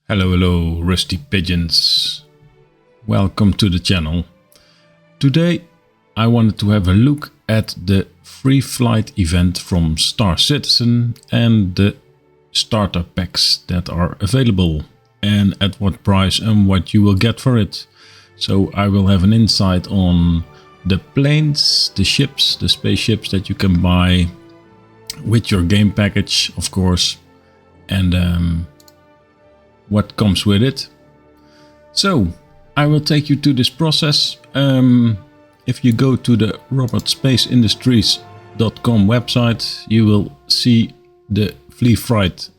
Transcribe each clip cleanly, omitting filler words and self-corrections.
Hello, Rusty Pigeons. Welcome to the channel. Today I wanted to have a look at the free flight event from Star Citizen and the starter packs that are available and at what price and what you will get for it. So I will have an insight on the planes, the ships, the spaceships that you can buy with your game package, of course, and what comes with it. So I will take you to this process. If you go to the robertspaceindustries.com website, you will see the free flight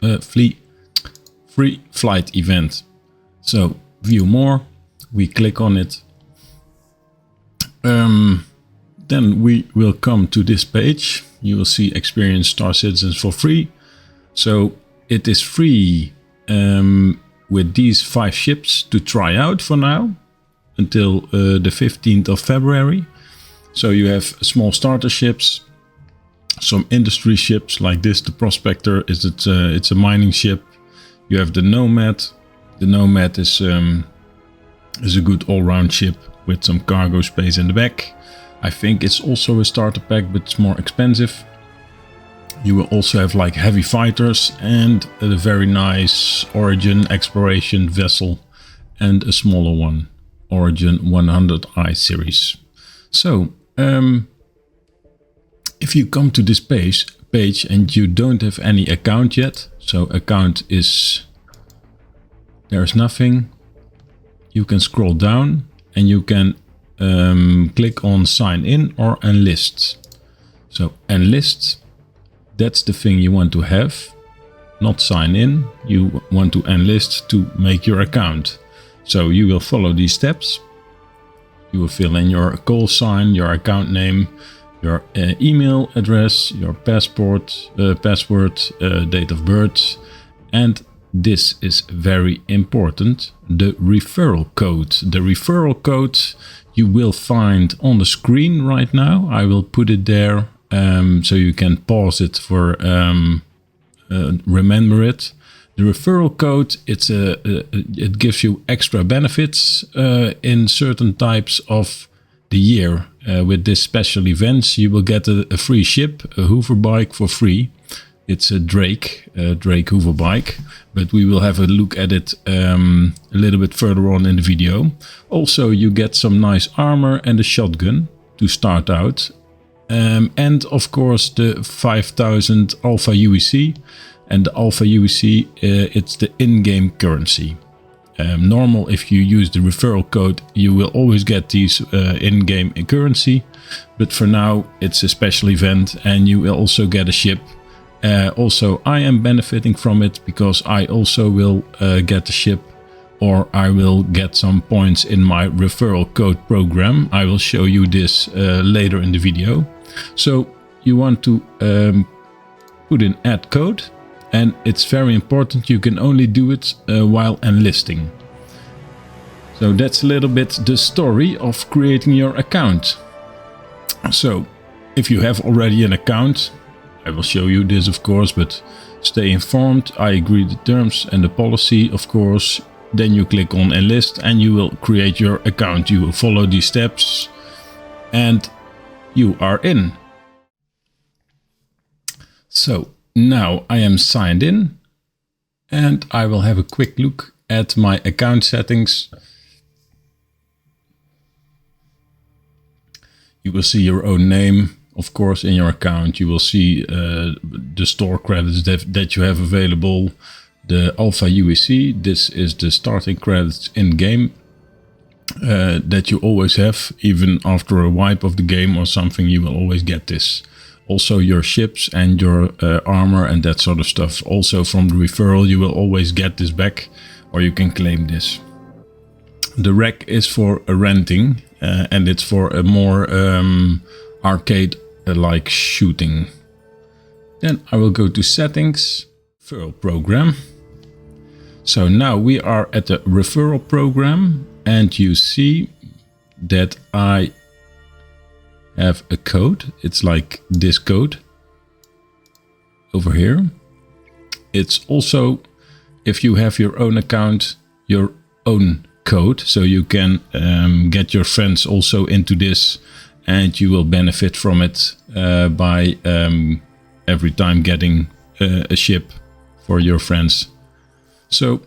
event. So view more, we click on it. Then we will come to this page. You will see experience Star Citizens for free. So it is free with these 5 ships to try out for now until the 15th of February. So you have small starter ships, some industry ships like this. The Prospector it's a mining ship. You have the Nomad. The Nomad is a good all-round ship with some cargo space in the back. I think it's also a starter pack, but it's more expensive. You will also have like heavy fighters and a very nice Origin exploration vessel and a smaller one, Origin 100i series. So if you come to this page and you don't have any account yet, so account is, there's nothing, you can scroll down and you can click on sign in or enlist. So enlist, that's the thing you want to have, not sign in. You want to enlist to make your account. So you will follow these steps. You will fill in your call sign, your account name, your email address, your password, date of birth, and this is very important, the referral code. The referral code you will find on the screen right now. I will put it there. So you can pause it for remember it. The referral code, it gives you extra benefits in certain types of the year. With this special events, you will get a free ship, a Hooverbike for free. It's a DRAKE Hooverbike, but we will have a look at it a little bit further on in the video. Also, you get some nice armor and a shotgun to start out. And of course the 5000 Alpha UEC, and the Alpha UEC it's the in-game currency. Normal, if you use the referral code, you will always get these in-game currency, but for now it's a special event and you will also get a ship. Also I am benefiting from it because I also will get a ship, or I will get some points in my referral code program. I will show you this later in the video. So you want to put in add code, and it's very important, you can only do it while enlisting. So that's a little bit the story of creating your account. So if you have already an account, I will show you this of course, but stay informed. I agree the terms and the policy, of course. Then you click on enlist and you will create your account. You will follow these steps and you are in. So now I am signed in and I will have a quick look at my account settings. You will see your own name, of course, in your account. You will see the store credits that you have available. The Alpha UEC, this is the starting credits in game that you always have. Even after a wipe of the game or something, you will always get this. Also your ships and your armor and that sort of stuff. Also from the referral, you will always get this back, or you can claim this. The rack is for renting and it's for a more arcade-like shooting. Then I will go to settings, referral program. So now we are at the referral program and you see that I have a code. It's like this code over here. It's also if you have your own account, your own code, so you can get your friends also into this, and you will benefit from it by every time getting a ship for your friends. So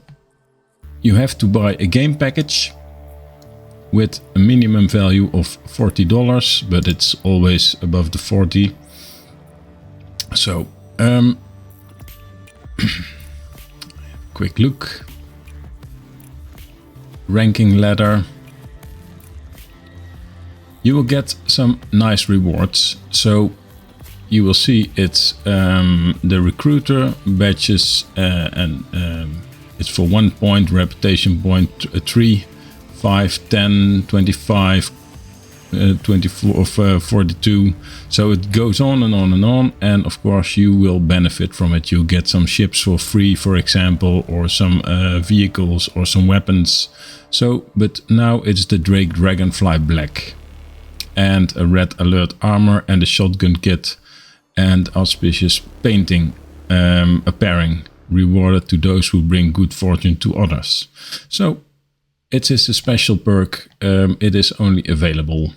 you have to buy a game package with a minimum value of $40, but it's always above the 40. So quick look. Ranking ladder. You will get some nice rewards. So you will see it's the recruiter badges, and it's for 1 point, reputation point 3, 5, 10, 25, 24, 42. So it goes on and on and on. And of course you will benefit from it. You get some ships for free, for example, or some vehicles or some weapons. So, but now it's the DRAKE Dragonfly Black and a red alert armor and a shotgun kit and auspicious painting, a pairing rewarded to those who bring good fortune to others. So it is a special perk. It is only available.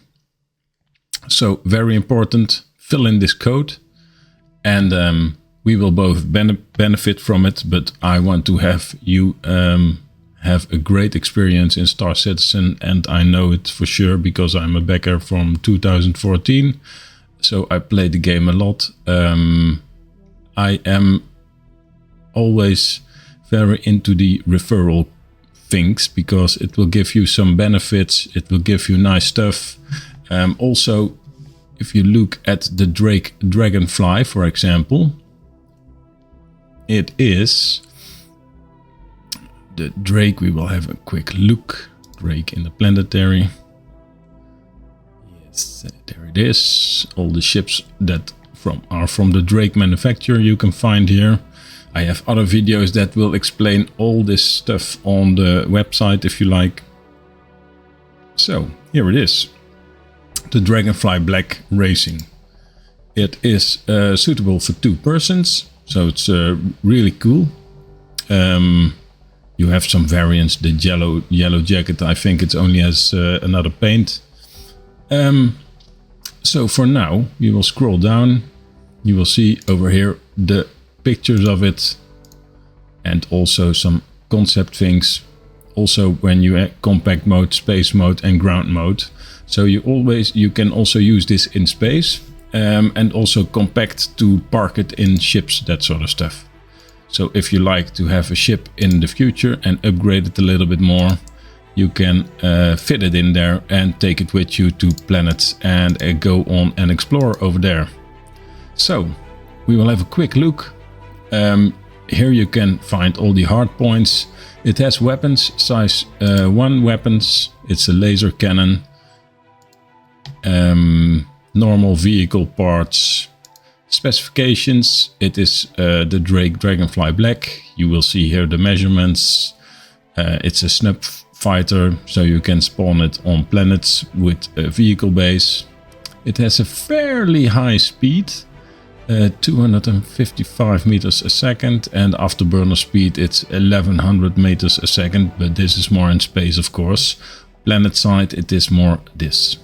So very important, fill in this code and we will both benefit from it, but I want to have you have a great experience in Star Citizen, and I know it for sure because I'm a backer from 2014. So I play the game a lot. I am always very into the referral things because it will give you some benefits. It will give you nice stuff. Also, if you look at the DRAKE Dragonfly, for example, it is the Drake. We will have a quick look. Drake in the planetary. Yes, there it is. All the ships that are from the DRAKE manufacturer you can find here. I have other videos that will explain all this stuff on the website if you like. So here it is. The Dragonfly Black Racing. It is suitable for 2 persons. So it's really cool. You have some variants. The yellow jacket, I think it only has another paint. So for now, you will scroll down. You will see over here the pictures of it and also some concept things. Also when you have compact mode, space mode and ground mode. So you can also use this in space and also compact to park it in ships, that sort of stuff. So if you like to have a ship in the future and upgrade it a little bit more, you can fit it in there and take it with you to planets and go on and explore over there. So we will have a quick look. Here you can find all the hard points. It has weapons, size 1 weapons. It's a laser cannon. Normal vehicle parts. Specifications, it is the DRAKE Dragonfly Black. You will see here the measurements. It's a snub fighter, so you can spawn it on planets with a vehicle base. It has a fairly high speed, 255 meters a second, and afterburner speed it's 1100 meters a second, but this is more in space, of course. Planet side it is more this.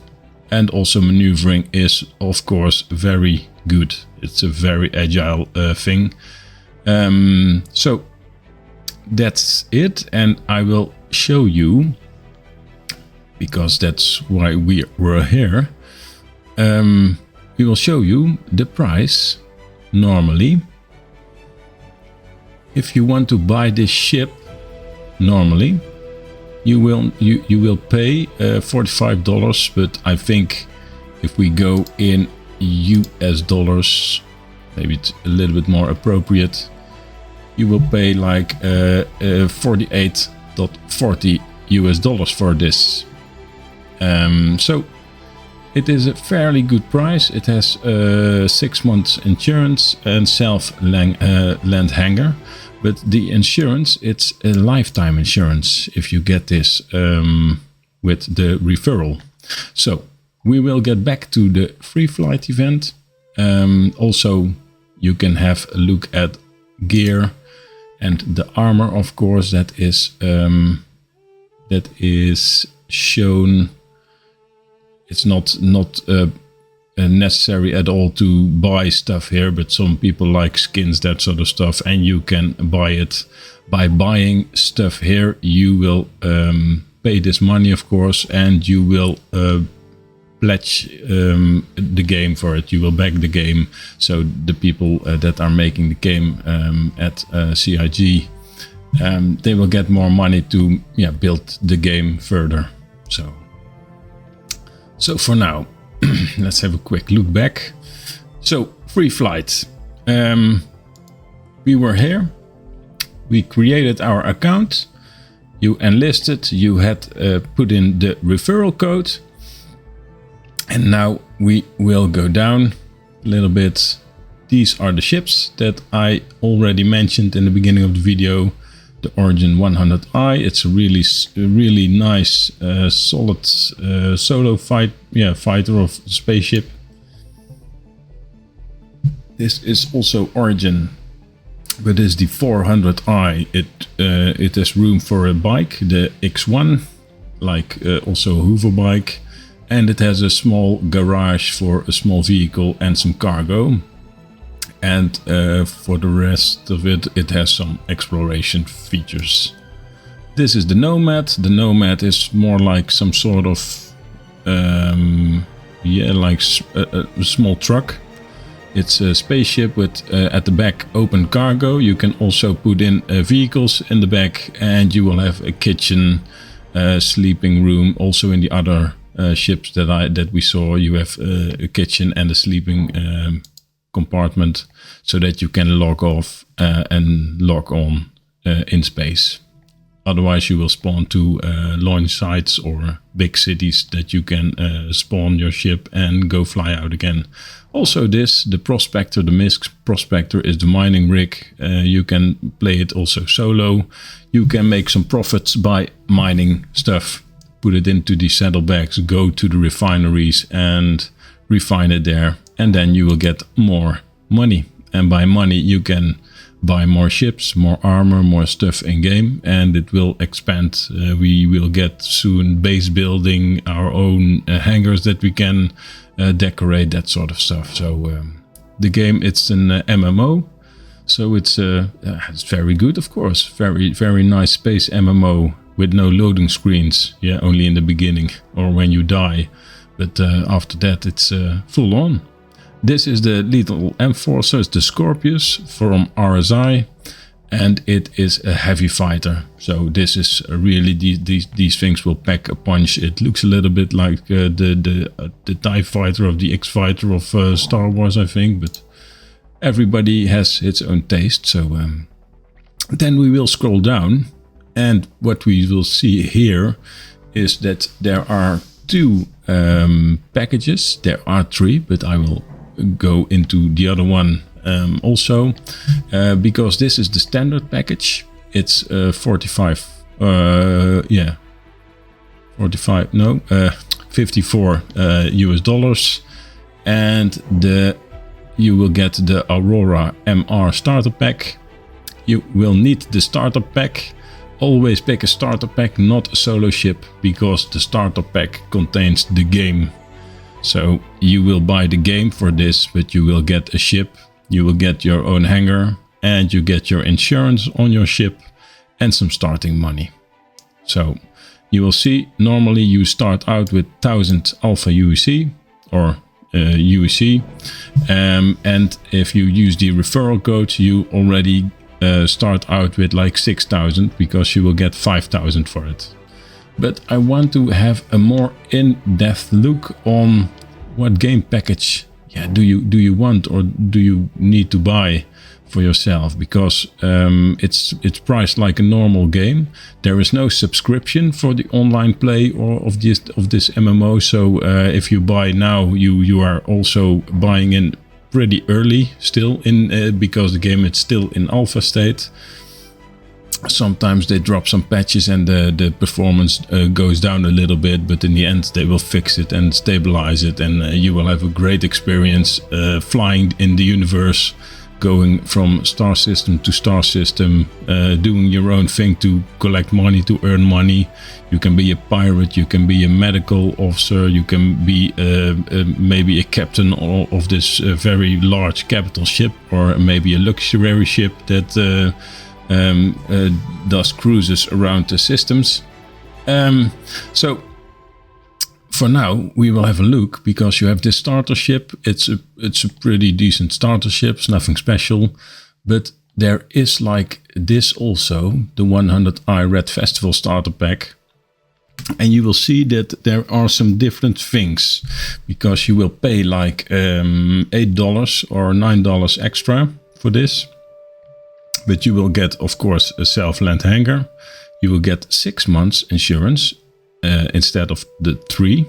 And also maneuvering is of course very good. It's a very agile thing. So that's it, and I will show you, because that's why we were here. We will show you the price normally. If you want to buy this ship normally, you will pay $45, but I think if we go in US dollars, maybe it's a little bit more appropriate, you will pay like 48.40 US dollars for this. So it is a fairly good price. It has 6 months insurance and self-land hanger. But the insurance, it's a lifetime insurance if you get this with the referral. So we will get back to the free flight event. Also, you can have a look at gear And the armor, of course, that is shown. It's not necessary at all to buy stuff here, but some people like skins, that sort of stuff, and you can buy it. By buying stuff here, you will pay this money, of course, and you will pledge the game for it. You will back the game. So the people that are making the game at CIG, they will get more money to build the game further. So for now, let's have a quick look back. So free flight. We were here. We created our account. You enlisted. You had put in the referral code. And now we will go down a little bit. These are the ships that I already mentioned in the beginning of the video. The Origin 100i. It's a really nice, solid solo fighter of spaceship. This is also Origin, but it's the 400i. It has room for a bike, the X1, like also a Hooverbike. And it has a small garage for a small vehicle and some cargo. And for the rest of it, it has some exploration features. This is the Nomad. The Nomad is more like some sort of, like a small truck. It's a spaceship with at the back open cargo. You can also put in vehicles in the back, and you will have a kitchen, sleeping room. Also in the other ships that we saw, you have a kitchen and a sleeping compartment, so that you can log off and log on in space. Otherwise you will spawn to launch sites or big cities that you can spawn your ship and go fly out again. Also the Prospector, the Misk Prospector, is the mining rig. You can play it also solo. You can make some profits by mining stuff, put it into the saddlebags, go to the refineries and refine it there, and then you will get more money. And by money you can buy more ships, more armor, more stuff in game, and it will expand. We will get soon base building, our own hangars that we can decorate, that sort of stuff. So the game, it's an MMO, so it's very good, of course. Very nice space MMO with no loading screens. Yeah, only in the beginning or when you die, but after that it's full on. This is the Lethal Enforcer, it's the Scorpius from RSI, and it is a heavy fighter. So this is really, these things will pack a punch. It looks a little bit like the TIE fighter of the X-Fighter of Star Wars, I think, but everybody has its own taste. So then we will scroll down, and what we will see here is that there are two packages. There are three, but I will go into the other one also, because this is the standard package. It's 54 US dollars, and you will get the Aurora MR starter pack. You will need the starter pack. Always pick a starter pack, not a solo ship, because the starter pack contains the game. So you will buy the game for this, but you will get a ship, you will get your own hangar, and you get your insurance on your ship and some starting money. So you will see, normally you start out with 1000 Alpha UEC or UEC, and if you use the referral code, you already start out with like 6000, because you will get 5000 for it. But I want to have a more in-depth look on what game package do you want, or do you need to buy for yourself, because it's priced like a normal game. There is no subscription for the online play or of this MMO. So if you buy now, you are also buying in pretty early still in because the game is still in alpha state. Sometimes they drop some patches and the performance goes down a little bit, but in the end they will fix it and stabilize it, and you will have a great experience flying in the universe going from star system to star system, doing your own thing to collect money, to earn money. You can be a pirate, you can be a medical officer, you can be maybe a captain of this very large capital ship, or maybe a luxury ship that does cruises around the systems. So for now we will have a look, because you have this starter ship. It's a pretty decent starter ship, it's nothing special, but there is like this also, the 100i Red Festival starter pack, and you will see that there are some different things, because you will pay like $8 or $9 extra for this, but you will get, of course, a self-land hangar. You will get 6 months insurance instead of the 3.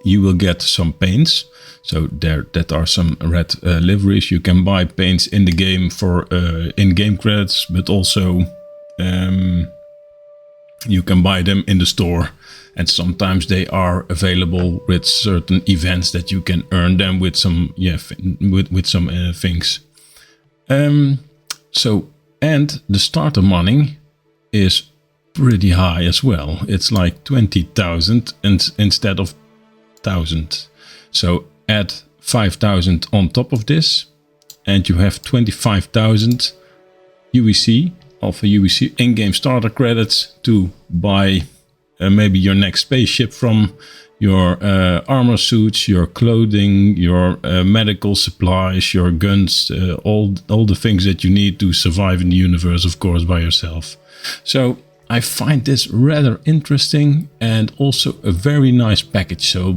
You will get some paints. So that are some red liveries. You can buy paints in the game for in-game credits, but also you can buy them in the store. And sometimes they are available with certain events that you can earn them with some with some things. So, and the starter money is pretty high as well. It's like 20,000 instead of 1,000. So add 5,000 on top of this, and you have 25,000 UEC, Alpha UEC in-game starter credits to buy maybe your next spaceship from, your armor suits, your clothing, your medical supplies, your guns, all the things that you need to survive in the universe, of course, by yourself. So I find this rather interesting, and also a very nice package. So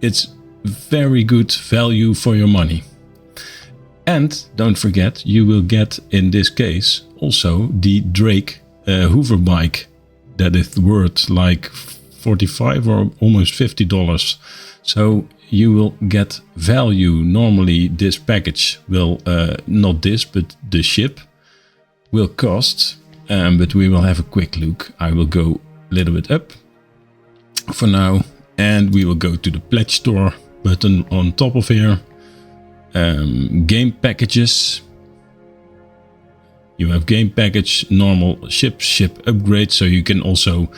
it's very good value for your money. And don't forget, you will get in this case also the DRAKE Hooverbike, that is worth like $45 or almost $50. So you will get value. Normally this package will, not this, but the ship will cost, but we will have a quick look. I will go a little bit up for now, and we will go to the pledge store button on top of here. Game packages. You have game package, normal ship upgrade, so you can also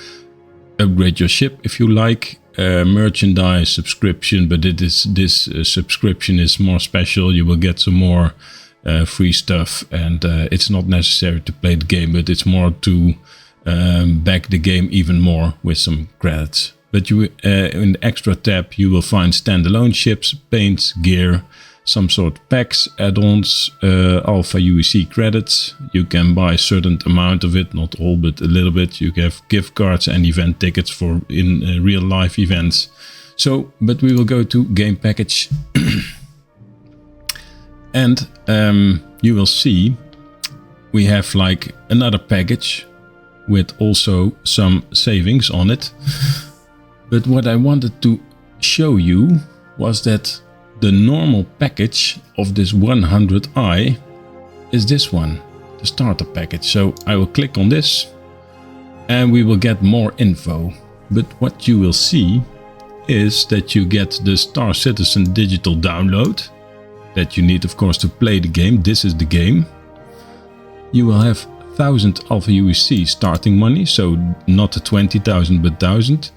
upgrade your ship if you like. Merchandise subscription, but this subscription is more special. You will get some more free stuff, and it's not necessary to play the game, but it's more to back the game even more with some credits. But you in the extra tab you will find standalone ships, paints, gear, some sort of packs, add-ons, Alpha UEC credits. You can buy a certain amount of it, not all, but a little bit. You have gift cards and event tickets for in real life events. So, but we will go to game package. And you will see we have like another package with also some savings on it. But what I wanted to show you was that the normal package of this 100i is this one, the starter package. So I will click on this and we will get more info. But what you will see is that you get the Star Citizen digital download that you need, of course, to play the game. This is the game. You will have 1,000 Alpha UEC starting money, so not the 20,000 but 1,000.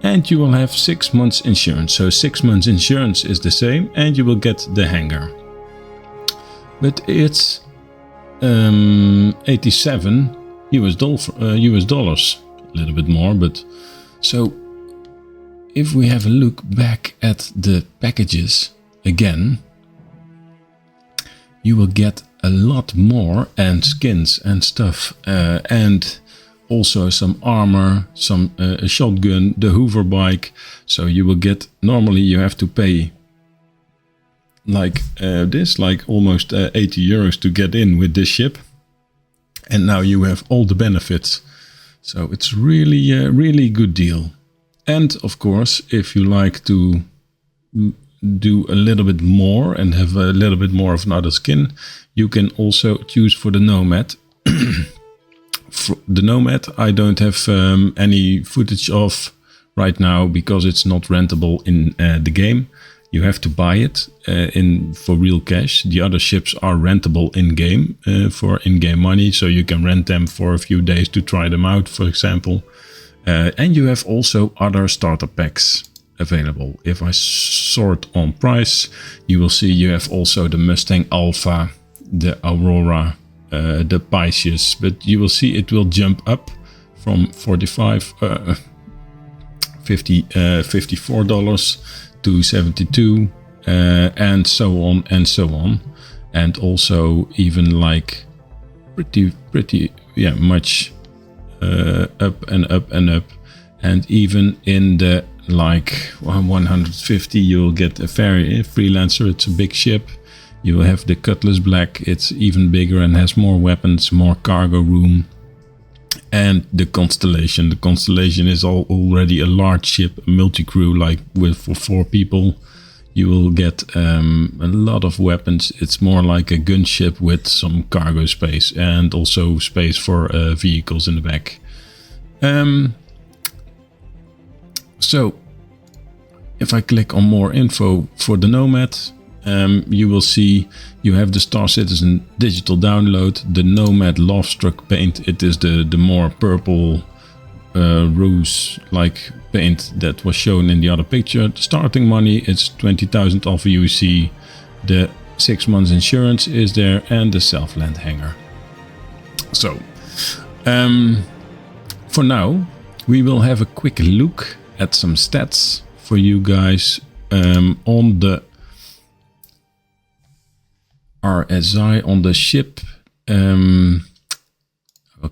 And you will have 6 months insurance. So 6 months insurance is the same, and you will get the hangar. But it's 87 US dollars, a little bit more. But so if we have a look back at the packages again, you will get a lot more, and skins and stuff, and also some armor, some a shotgun, the Hooverbike. So you will get, normally you have to pay like this, like almost 80 euros to get in with this ship. And now you have all the benefits. So it's really a really good deal. And of course, if you like to do a little bit more and have a little bit more of another skin, you can also choose for the Nomad. For the Nomad I don't have any footage of right now because it's not rentable in the game. You have to buy it for real cash. The other ships are rentable in-game for in-game money, so you can rent them for a few days to try them out, for example. And you have also other starter packs available. If I sort on price, you will see you have also the Mustang Alpha, the Aurora, the Pisces, but you will see it will jump up from $54 to $72, and so on and so on, and also even like pretty much up and up and up, and even in the like 150 you'll get a ferry freelancer. It's a big ship. You will have the Cutlass Black. It's even bigger and has more weapons, more cargo room. And the Constellation. The Constellation is already a large ship, a multi-crew, like for 4 people. You will get a lot of weapons. It's more like a gunship with some cargo space and also space for vehicles in the back. So if I click on more info for the Nomad, you will see you have the Star Citizen digital download, the Nomad Lovestruck paint. It is the more purple rose like paint that was shown in the other picture. The starting money is 20,000 Alpha UC. The 6 months insurance is there, and the Self-Land hanger. So for now we will have a quick look at some stats for you guys on the RSI on the ship. I'll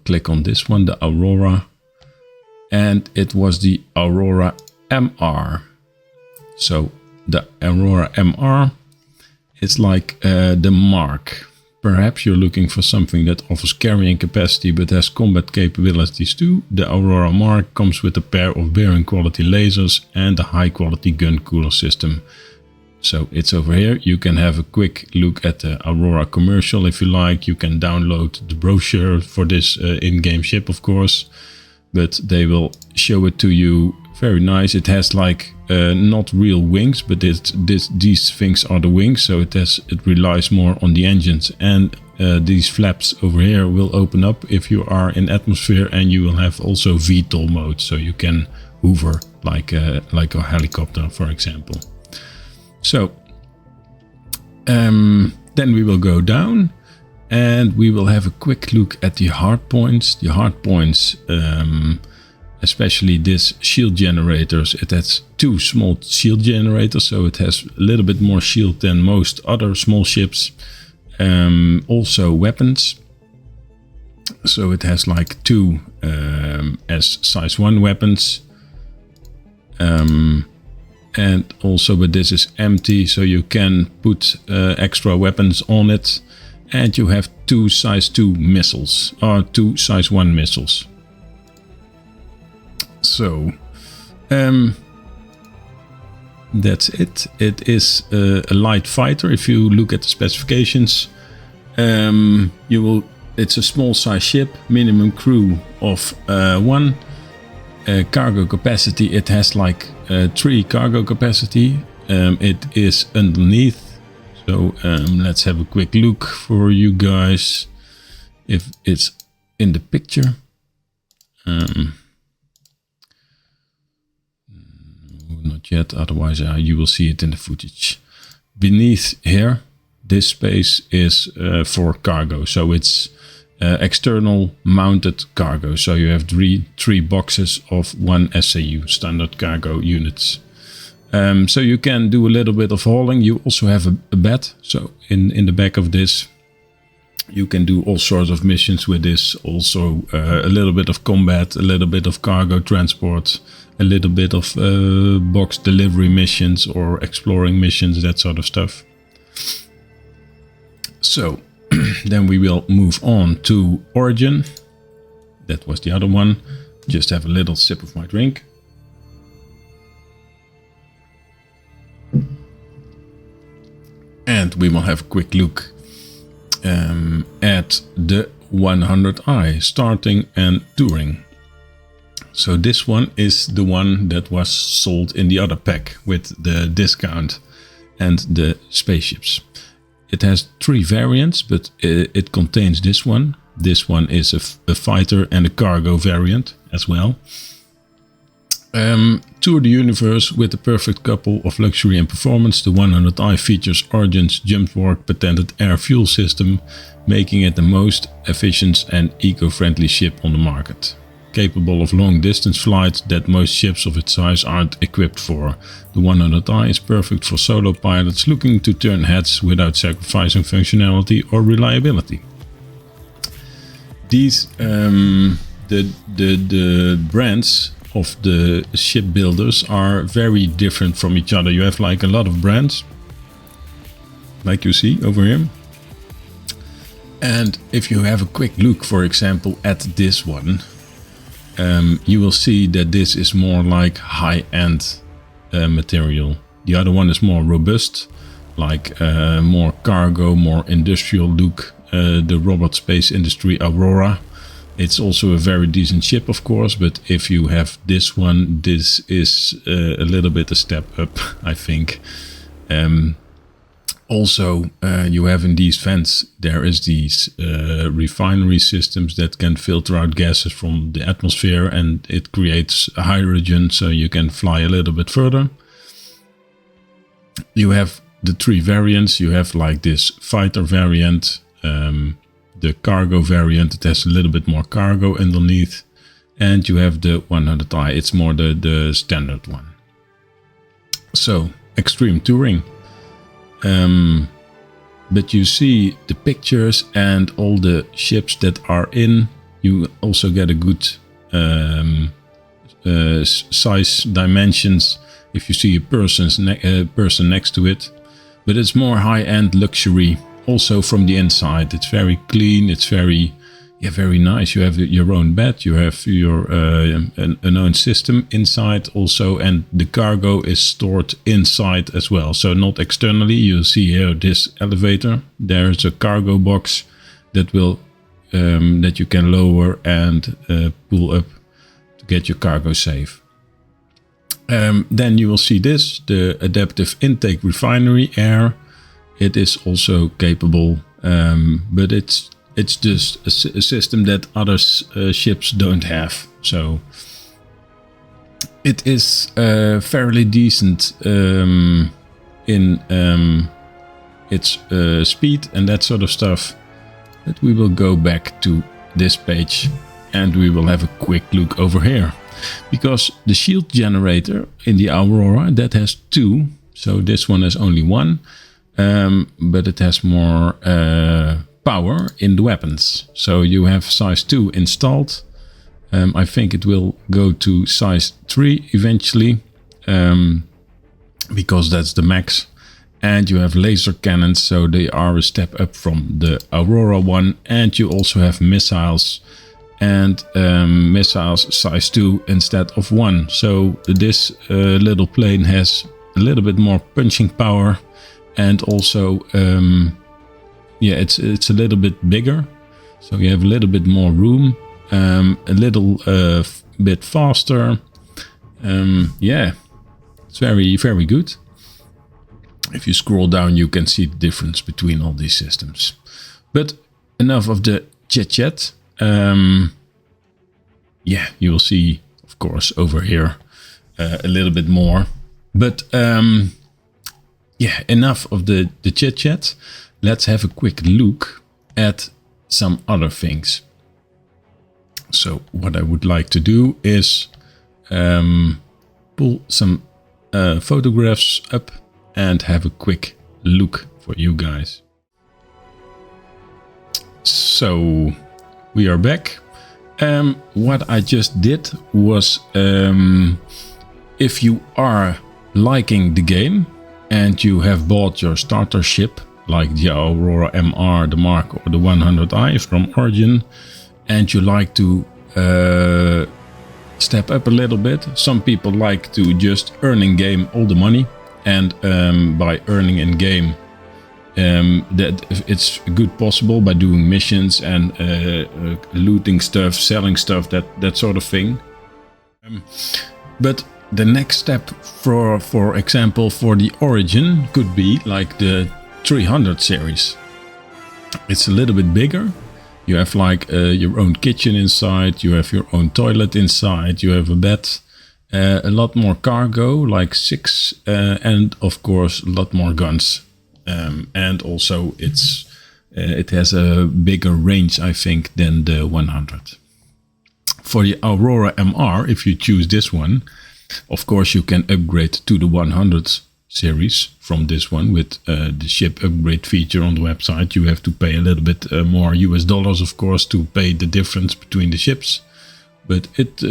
click on this one, the Aurora, and it was the Aurora MR. So the Aurora MR is like the Mark. Perhaps you're looking for something that offers carrying capacity but has combat capabilities too. The Aurora Mark comes with a pair of bearing quality lasers and a high quality gun cooler system. So it's over here. You can have a quick look at the Aurora commercial if you like. You can download the brochure for this in-game ship, of course, but they will show it to you. Very nice. It has like not real wings, but these things are the wings, so it relies more on the engines, and these flaps over here will open up if you are in atmosphere, and you will have also VTOL mode, so you can hover like a helicopter, for example. So then we will go down and we will have a quick look at the hard points. The hard points, especially this shield generators, it has 2 small shield generators, so it has a little bit more shield than most other small ships. Also weapons, so it has like 2 as size 1 weapons. And also, but this is empty, so you can put extra weapons on it. And you have 2 size 2 missiles, or 2 size 1 missiles. So that's it. It is a light fighter. If you look at the specifications, it's a small size ship, minimum crew of 1. Cargo capacity, it has like 3 cargo capacity. It is underneath, so let's have a quick look for you guys if it's in the picture. Not yet, otherwise you will see it in the footage. Beneath here, this space is for cargo, so it's external mounted cargo. So you have three boxes of 1 SAU, standard cargo units. So you can do a little bit of hauling. You also have a bed. So in the back of this, you can do all sorts of missions with this. Also a little bit of combat, a little bit of cargo transport, a little bit of box delivery missions or exploring missions, that sort of stuff. So then we will move on to Origin. That was the other one. Just have a little sip of my drink. And we will have a quick look at the 100i, starting and touring. So this one is the one that was sold in the other pack with the discount. and the spaceships. It has 3 variants, but it contains this one. This one is a fighter and a cargo variant as well. Tour the universe with the perfect couple of luxury and performance. The 100i features Origin's Jumpwork patented air fuel system, making it the most efficient and eco-friendly ship on the market. Capable of long distance flights that most ships of its size aren't equipped for. The 100i is perfect for solo pilots looking to turn heads without sacrificing functionality or reliability. These the brands of the ship builders are very different from each other. You have like a lot of brands, like you see over here. And if you have a quick look, for example, at this one, you will see that this is more like high-end material. The other one is more robust, like more cargo, more industrial look. The robot space industry Aurora. It's also a very decent ship, of course, but if you have this one, this is a little bit a step up, I think. Also, you have in these vents, there is these refinery systems that can filter out gases from the atmosphere, and it creates hydrogen, so you can fly a little bit further. You have the 3 variants. You have like this fighter variant, the cargo variant. It has a little bit more cargo underneath, and you have the 100i. It's more the standard one. So extreme touring. But you see the pictures and all the ships that are in. You also get a good size dimensions if you see a person next to it. But it's more high-end luxury. Also from the inside, it's very clean. It's very nice. You have your own bed. You have your an own system inside also, and the cargo is stored inside as well. So not externally. You'll see here this elevator. There's a cargo box that will that you can lower and pull up to get your cargo safe. Then you will see this, the adaptive intake refinery air. It is also capable, but it's just a system that other ships don't have. So it is fairly decent in its speed and that sort of stuff. But we will go back to this page and we will have a quick look over here. Because the shield generator in the Aurora, that has 2. So this one has only 1. But it has more power in the weapons. So you have size 2 installed. I think it will go to size 3 eventually, because that's the max. And you have laser cannons, so they are a step up from the Aurora one. And you also have missiles, and missiles size 2 instead of 1. So this little plane has a little bit more punching power. And also, it's a little bit bigger, so you have a little bit more room, a little bit faster. It's very, very good. If you scroll down, you can see the difference between all these systems. But enough of the chit-chat. You will see, of course, over here a little bit more. But enough of the chit-chat. Let's have a quick look at some other things. So what I would like to do is pull some photographs up and have a quick look for you guys. So we are back. What I just did was, if you are liking the game and you have bought your starter ship, like the Aurora MR, the Mark, or the 100i from Origin, and you like to step up a little bit. Some people like to just earn in game all the money, and by earning in game, that it's good possible by doing missions and looting stuff, selling stuff, that sort of thing. But the next step, for example, for the Origin could be like the 300 series. It's a little bit bigger. You have like your own kitchen inside, you have your own toilet inside, you have a bed, a lot more cargo, like 6, and of course a lot more guns. And also it has a bigger range, I think, than the 100. For the Aurora MR, if you choose this one, of course you can upgrade to the 100 series from this one with the ship upgrade feature on the website. You have to pay a little bit more US dollars, of course, to pay the difference between the ships, but it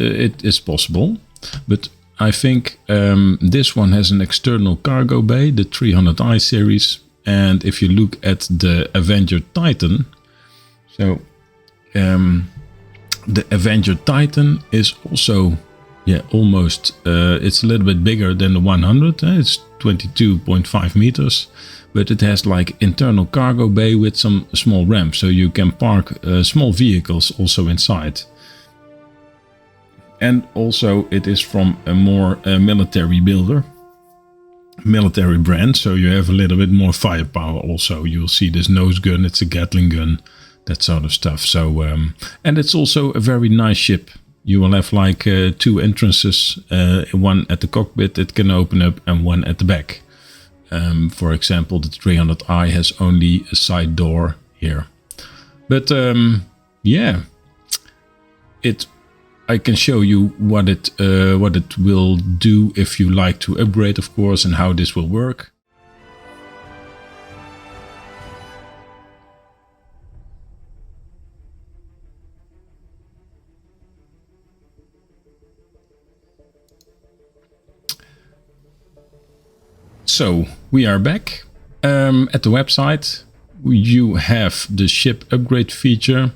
is possible. But I think this one has an external cargo bay, the 300i series, and if you look at the Avenger Titan, so the Avenger Titan is also almost it's a little bit bigger than the 100. It's 22.5 meters, but it has like internal cargo bay with some small ramps, so you can park small vehicles also inside. And also it is from a more military brand, so you have a little bit more firepower also. You'll see this nose gun, it's a Gatling gun, that sort of stuff. So and it's also a very nice ship. You will have like 2 entrances, one at the cockpit it can open up and one at the back. For example, the 300i has only a side door here. But yeah, I can show you what it will do if you like to upgrade, of course, and how this will work. So we are back at the website. You have the ship upgrade feature.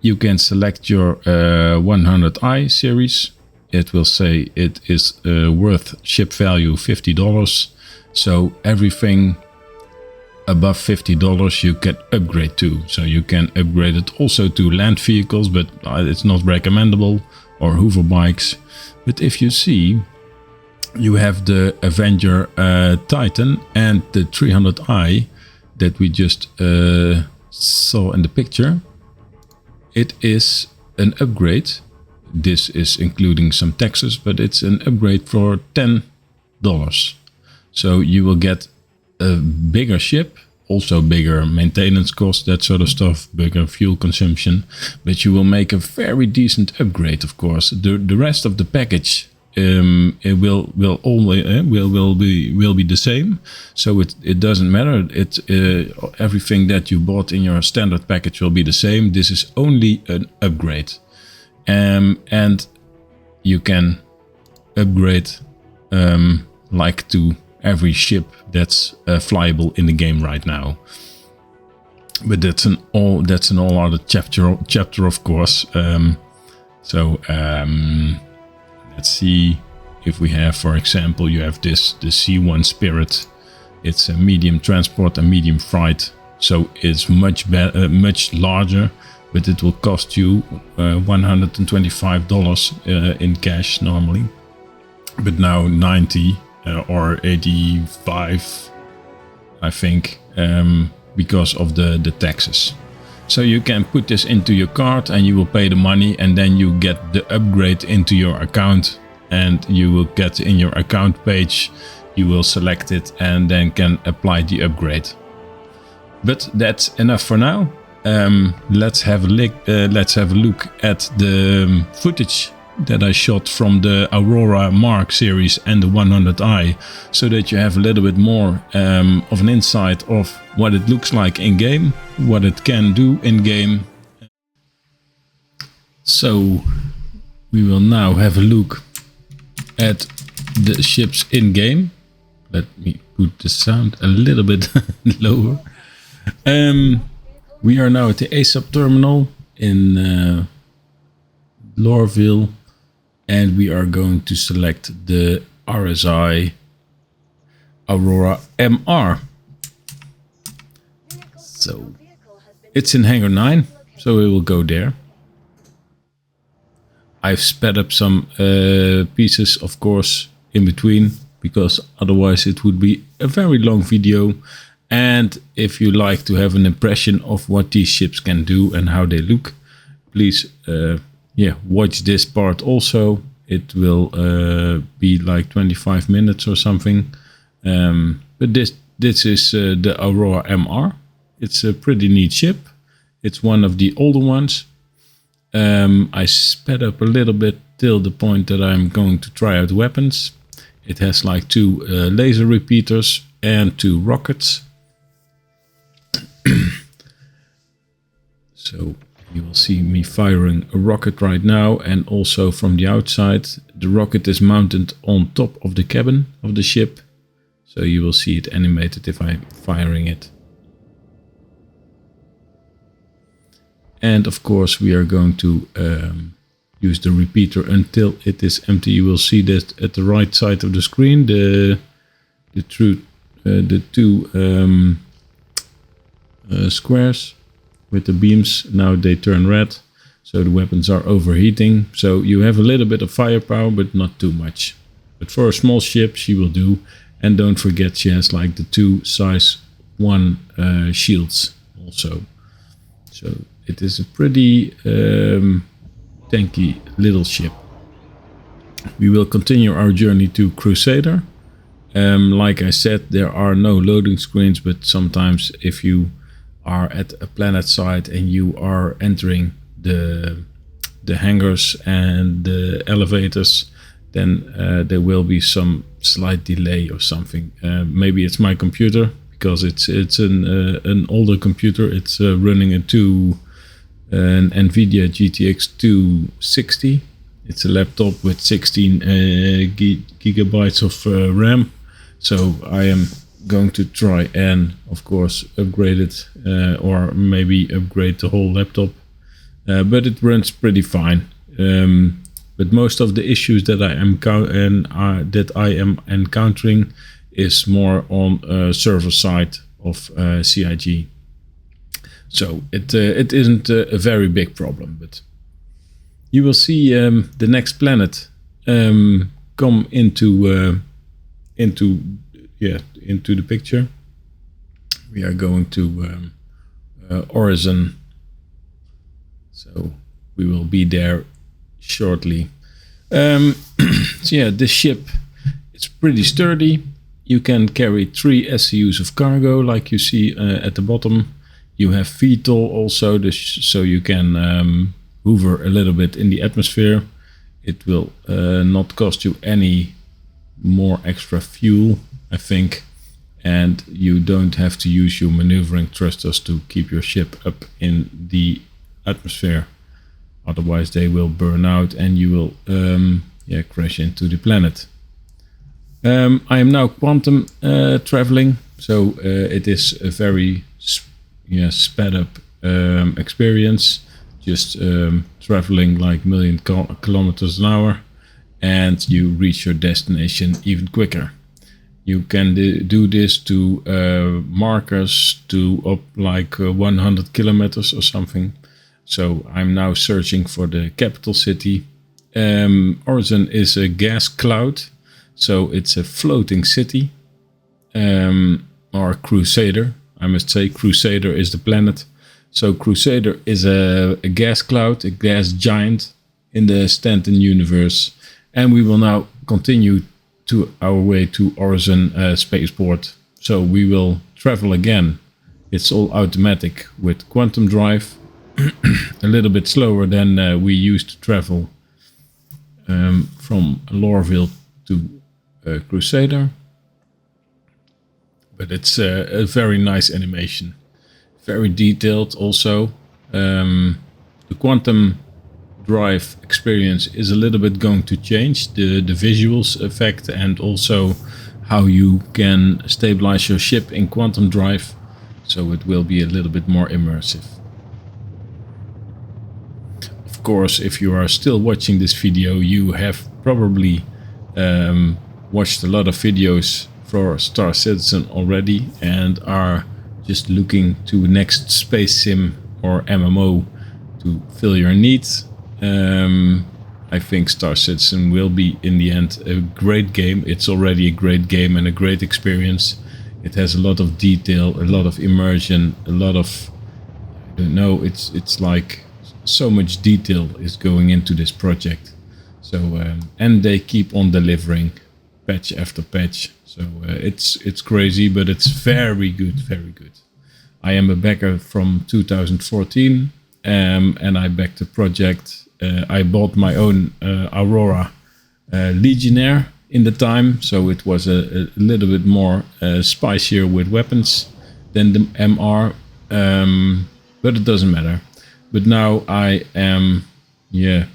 You can select your 100i series. It will say it is worth ship value $50. So everything above $50 you can upgrade to. So you can upgrade it also to land vehicles, but it's not recommendable, or Hooverbikes. But if you see, you have the Avenger Titan and the 300i that we just saw in the picture. It is an upgrade. This is including some taxes, but it's an upgrade for $10. So you will get a bigger ship, also bigger maintenance costs, that sort of stuff, bigger fuel consumption, but you will make a very decent upgrade, of course. The rest of the package it will be the same, so it doesn't matter. Everything that you bought in your standard package will be the same. This is only an upgrade, and you can upgrade like to every ship that's flyable in the game right now. But that's an all other chapter, of course. Let's see if we have, for example, you have the C1 Spirit. It's a medium transport and medium freight, so it's much larger, but it will cost you $125 in cash normally, but now 90 or 85, I think, because of the taxes. So you can put this into your cart and you will pay the money, and then you get the upgrade into your account, and you will get in your account page, you will select it and then can apply the upgrade. But that's enough for now. Let's have a look at the footage that I shot from the Aurora Mark series and the 100i, so that you have a little bit more of an insight of what it looks like in game, what it can do in game. So we will now have a look at the ships in game. Let me put the sound a little bit lower. We are now at the ASAP terminal in Lorville, and we are going to select the RSI Aurora MR. So it's in Hangar 9, so we will go there. I've sped up some pieces, of course, in between, because otherwise it would be a very long video. And if you like to have an impression of what these ships can do and how they look, please watch this part also. It will be like 25 minutes or something. But this is the Aurora MR. It's a pretty neat ship. It's one of the older ones. I sped up a little bit till the point that I'm going to try out weapons. It has like 2 laser repeaters and 2 rockets. So you will see me firing a rocket right now, and also from the outside. The rocket is mounted on top of the cabin of the ship. So you will see it animated if I'm firing it. And of course we are going to use the repeater until it is empty. You will see that at the right side of the screen, the 2 squares with the beams, now they turn red. So the weapons are overheating. So you have a little bit of firepower, but not too much. But for a small ship she will do. And don't forget, she has like the 2 size 1 shields also. So it is a pretty tanky little ship. We will continue our journey to Crusader. Like I said, there are no loading screens, but sometimes if you are at a planet site and you are entering the hangars and the elevators, then there will be some slight delay or something. Maybe it's my computer, because it's an older computer. It's running an NVIDIA GTX 260. It's a laptop with 16 gigabytes of RAM. So I am going to try and, of course, upgrade it, or maybe upgrade the whole laptop. But it runs pretty fine. But most of the issues that I am encountering is more on server side of CIG. So it isn't a very big problem, but you will see the next planet come into the picture. We are going to Horizon, so we will be there shortly. So yeah, this ship, it's pretty sturdy. You can carry 3 SCUs of cargo, like you see at the bottom. You have VTOL also, so you can hover a little bit in the atmosphere. It will not cost you any more extra fuel, I think. And you don't have to use your maneuvering thrusters to keep your ship up in the atmosphere. Otherwise they will burn out and you will crash into the planet. I am now quantum traveling, so it is a very sped up experience. Just traveling like 1,000,000 kilometers an hour, and you reach your destination even quicker. You can do this to markers to up like 100 kilometers or something. So I'm now searching for the capital city. Horizon is a gas cloud, so it's a floating city, or Crusader. I must say Crusader is the planet. So Crusader is a gas cloud, a gas giant in the Stanton universe. And we will now continue to our way to Horizon spaceport. So we will travel again. It's all automatic with quantum drive. A little bit slower than we used to travel from Lorville to Crusader. But it's a very nice animation. Very detailed also. The quantum drive experience is a little bit going to change. The visuals effect and also how you can stabilize your ship in quantum drive. So it will be a little bit more immersive. Of course, if you are still watching this video, you have probably watched a lot of videos for Star Citizen already and are just looking to next space sim or MMO to fill your needs. I think Star Citizen will be in the end a great game. It's already a great game and a great experience. It has a lot of detail, a lot of immersion, a lot of, I don't know, it's like so much detail is going into this project. So and they keep on delivering patch after patch. So it's crazy, but it's very good, very good. I am a backer from 2014, and I backed the project. I bought my own Aurora Legionnaire in the time, so it was a little bit more spicier with weapons than the MR, but it doesn't matter. But now I am,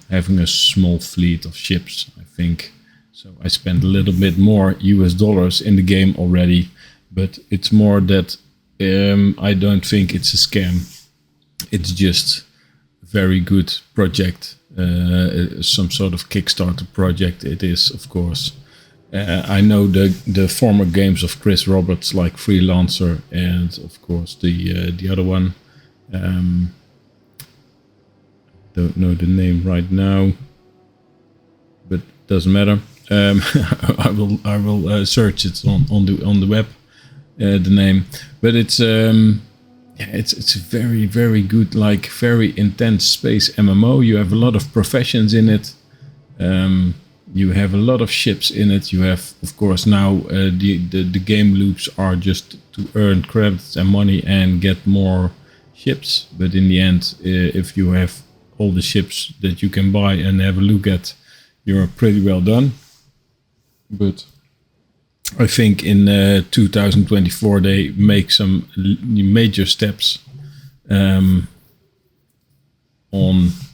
having a small fleet of ships, I think. So I spent a little bit more US dollars in the game already, but it's more that I don't think it's a scam. It's just a very good project, some sort of Kickstarter project. It is, of course. I know the former games of Chris Roberts, like Freelancer, and of course the other one. Don't know the name right now, but doesn't matter. I will search it on the web, the name. But it's a very, very good, like very intense space MMO. You have a lot of professions in it. You have a lot of ships in it. You have, of course, now the game loops are just to earn credits and money and get more ships. But in the end, if you have all the ships that you can buy and have a look at, you're pretty well done. But I think in 2024 they make some major steps on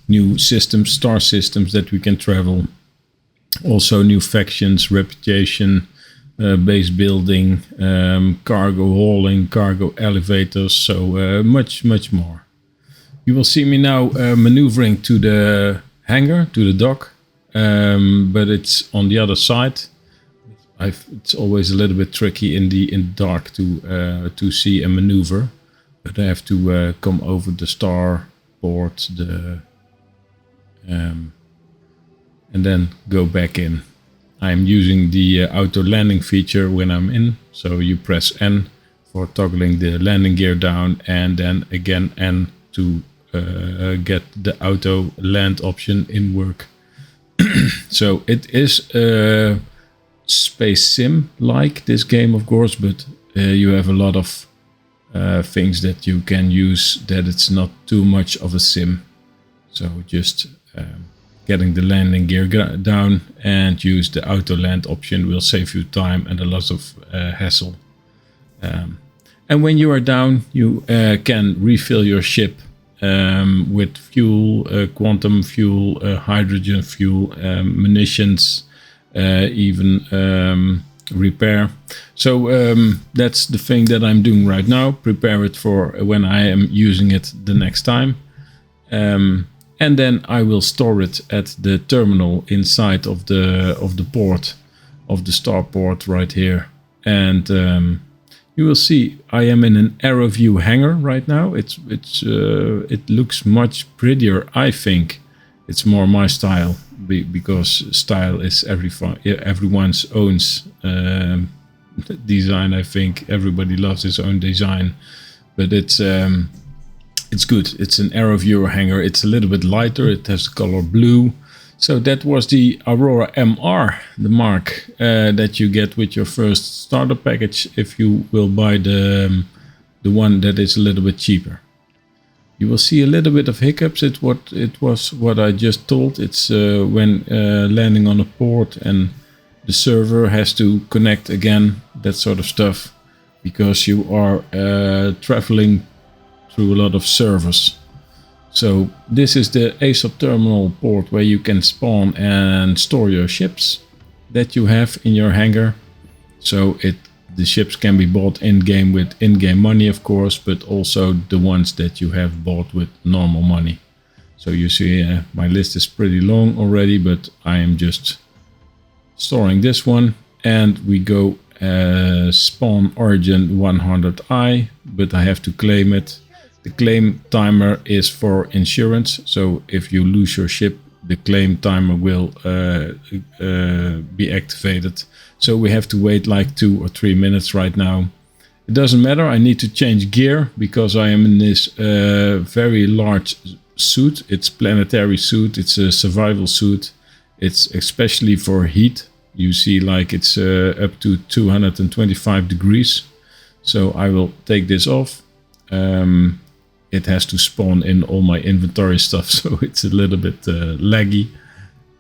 new systems, star systems that we can travel. Also new factions, reputation, base building, cargo hauling, cargo elevators, so much more. You will see me now maneuvering to the hangar, to the dock, but it's on the other side. It's always a little bit tricky in the dark to see and maneuver, but I have to come over the starport, and then go back in. I'm using the auto landing feature when I'm in, so you press N for toggling the landing gear down, and then again N to get the auto land option in work. So it is space sim like this game, of course, but you have a lot of things that you can use that it's not too much of a sim. So just getting the landing gear down and use the auto land option will save you time and a lot of hassle. And when you are down, you can refill your ship with fuel, quantum fuel, hydrogen fuel, munitions, even repair. So that's the thing that I'm doing right now. Prepare it for when I am using it the next time. And then I will store it at the terminal inside of the port, of the starport right here. And you will see I am in an arrow view hangar right now. It looks much prettier, I think. It's more my style, because style is everyone's own design. I think everybody loves his own design, but it's good. It's an arrow viewer hangar. It's a little bit lighter. It has the color blue. So that was the Aurora MR, the mark that you get with your first starter package if you will buy the one that is a little bit cheaper. You will see a little bit of hiccups. It was what I just told. It's when landing on a port and the server has to connect again, that sort of stuff, because you are traveling through a lot of servers. So this is the ASOP terminal port where you can spawn and store your ships that you have in your hangar. So the ships can be bought in-game with in-game money, of course, but also the ones that you have bought with normal money. So you see my list is pretty long already, but I am just storing this one, and we go spawn origin 100i, but I have to claim it. The claim timer is for insurance, so if you lose your ship, the claim timer will be activated. So we have to wait like 2 or 3 minutes right now. It doesn't matter, I need to change gear because I am in this very large suit. It's planetary suit, it's a survival suit. It's especially for heat. You see like it's up to 225 degrees. So I will take this off. It has to spawn in all my inventory stuff, so it's a little bit laggy.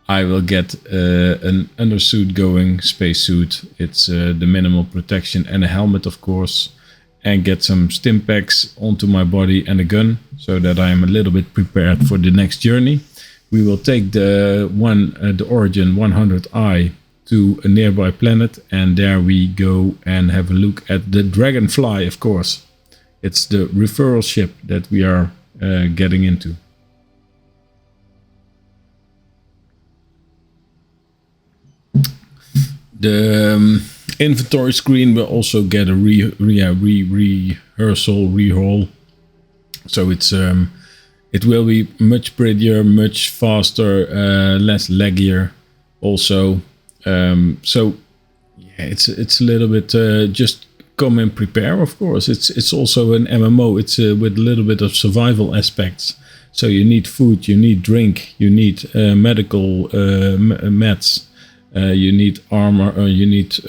I will get an undersuit going, spacesuit. It's the minimal protection and a helmet, of course. And get some stim packs onto my body and a gun, so that I am a little bit prepared for the next journey. We will take the Origin 100i to a nearby planet, and there we go and have a look at the Dragonfly, of course. It's the referral ship that we are getting into. The inventory screen will also get a rehaul. So it's it will be much prettier, much faster, less laggier also. So yeah, it's a little bit just come and prepare, of course. It's also an MMO. It's with a little bit of survival aspects. So you need food, you need drink, you need medical meds. You need armor, you need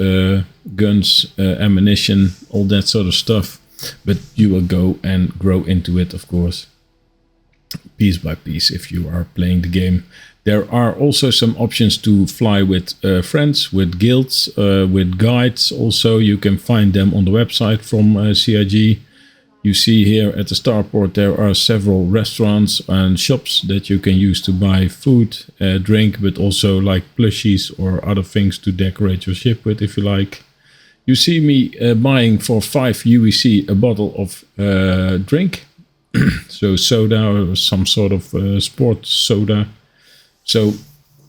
guns, ammunition, all that sort of stuff. But you will go and grow into it, of course, piece by piece if you are playing the game. There are also some options to fly with friends, with guilds, with guides. Also, you can find them on the website from CIG. You see here at the starport there are several restaurants and shops that you can use to buy food, drink, but also like plushies or other things to decorate your ship with if you like. You see me buying for 5 UEC a bottle of drink, so soda or some sort of sport soda. So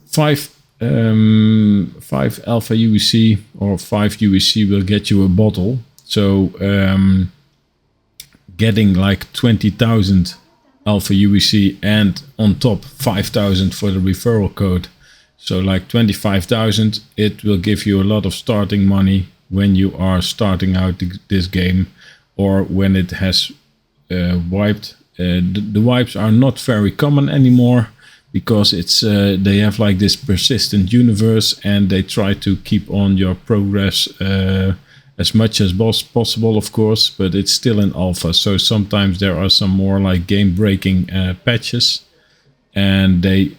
5 alpha UEC or 5 UEC will get you a bottle. So getting like 20,000 alpha UEC and on top 5,000 for the referral code. So like 25,000, it will give you a lot of starting money when you are starting out this game, or when it has wiped. The wipes are not very common anymore because it's they have like this persistent universe, and they try to keep on your progress as much as possible, of course, but it's still in alpha. So sometimes there are some more like game-breaking patches, and they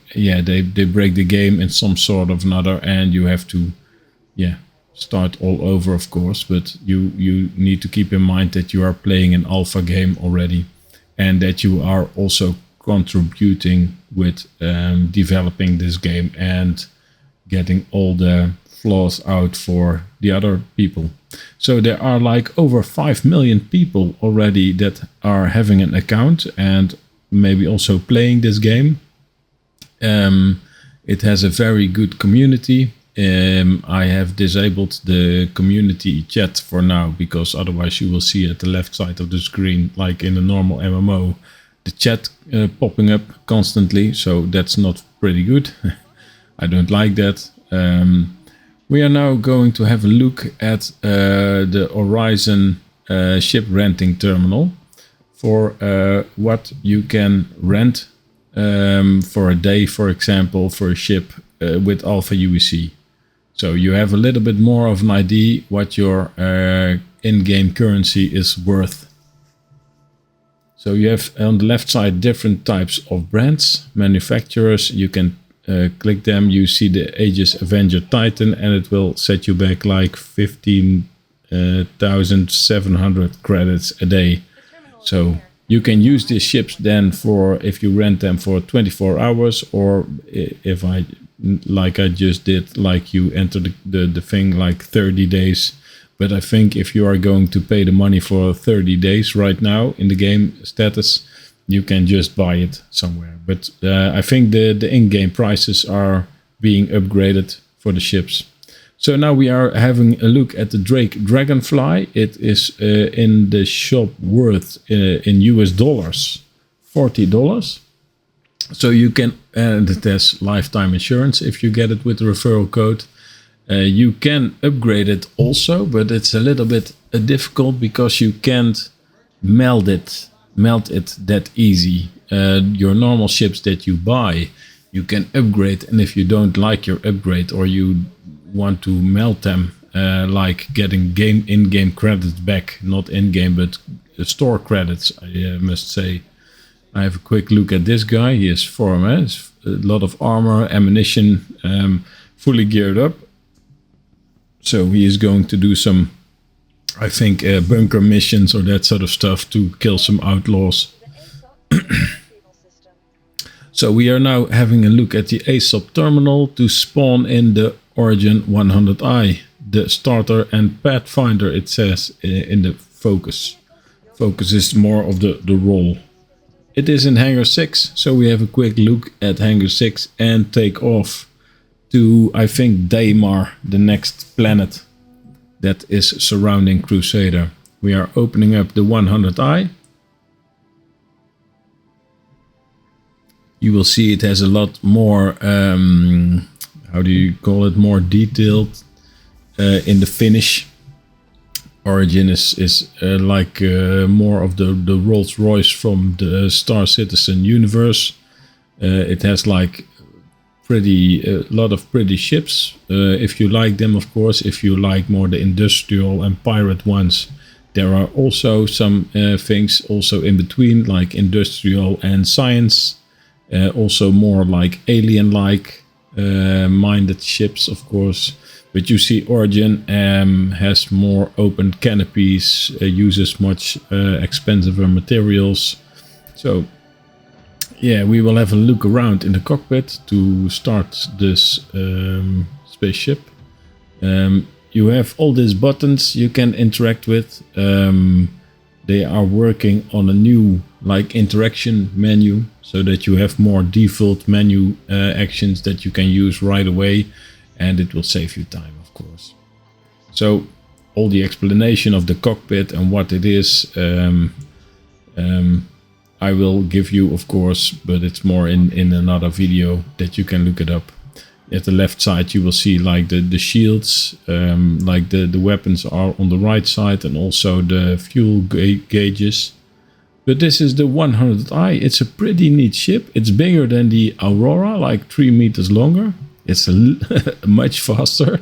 break the game in some sort of another, and you have to start all over, of course. But you need to keep in mind that you are playing an alpha game already, and that you are also contributing with developing this game and getting all the flaws out for the other people. So there are like over 5 million people already that are having an account and maybe also playing this game. It has a very good community. I have disabled the community chat for now, because otherwise you will see at the left side of the screen, like in a normal MMO, the chat popping up constantly. So that's not pretty good. I don't like that. We are now going to have a look at the Horizon ship renting terminal for what you can rent for a day, for example, for a ship with alpha UEC. So you have a little bit more of an idea what your in-game currency is worth. So you have on the left side different types of brands, manufacturers. You can click them, you see the Aegis Avenger Titan, and it will set you back like 15,700 credits a day. So you can use these ships then for, if you rent them for 24 hours, or if I just did, like you enter the thing like 30 days. But I think if you are going to pay the money for 30 days right now in the game status, you can just buy it somewhere. But I think the in-game prices are being upgraded for the ships. So now we are having a look at the DRAKE Dragonfly. It is in the shop worth in US dollars $40. So you can, and it has lifetime insurance if you get it with the referral code. You can upgrade it also, but it's a little bit difficult because you can't melt it that easy. Your normal ships that you buy, you can upgrade, and if you don't like your upgrade or you want to melt them, like getting in-game credits back, not in-game but store credits, I must say. I have a quick look at this guy. He has a lot of armor, ammunition, fully geared up. So he is going to do some, I think, bunker missions or that sort of stuff to kill some outlaws. So we are now having a look at the ASOP terminal to spawn in the Origin 100i. The starter and Pathfinder, it says in the focus. Focus is more of the role. It is in Hangar 6, so we have a quick look at Hangar 6 and take off to, I think, Daymar, the next planet that is surrounding Crusader. We are opening up the 100i. You will see it has a lot more, how do you call it, more detailed in the finish. Origin is like more of the Rolls-Royce from the Star Citizen universe. It has like a lot of pretty ships, if you like them, of course. If you like more the industrial and pirate ones, there are also some things also in between, like industrial and science. Also more like alien-like minded ships, of course. But you see Origin has more open canopies, uses much expensive materials. So yeah, we will have a look around in the cockpit to start this spaceship. You have all these buttons you can interact with. They are working on a new like interaction menu so that you have more default menu actions that you can use right away. And it will save you time, of course. So all the explanation of the cockpit and what it is, I will give you, of course, but it's more in another video that you can look it up. At the left side, you will see like the shields, like the weapons are on the right side, and also the fuel gauges. But this is the 100i. It's a pretty neat ship. It's bigger than the Aurora, like 3 meters longer. It's much faster,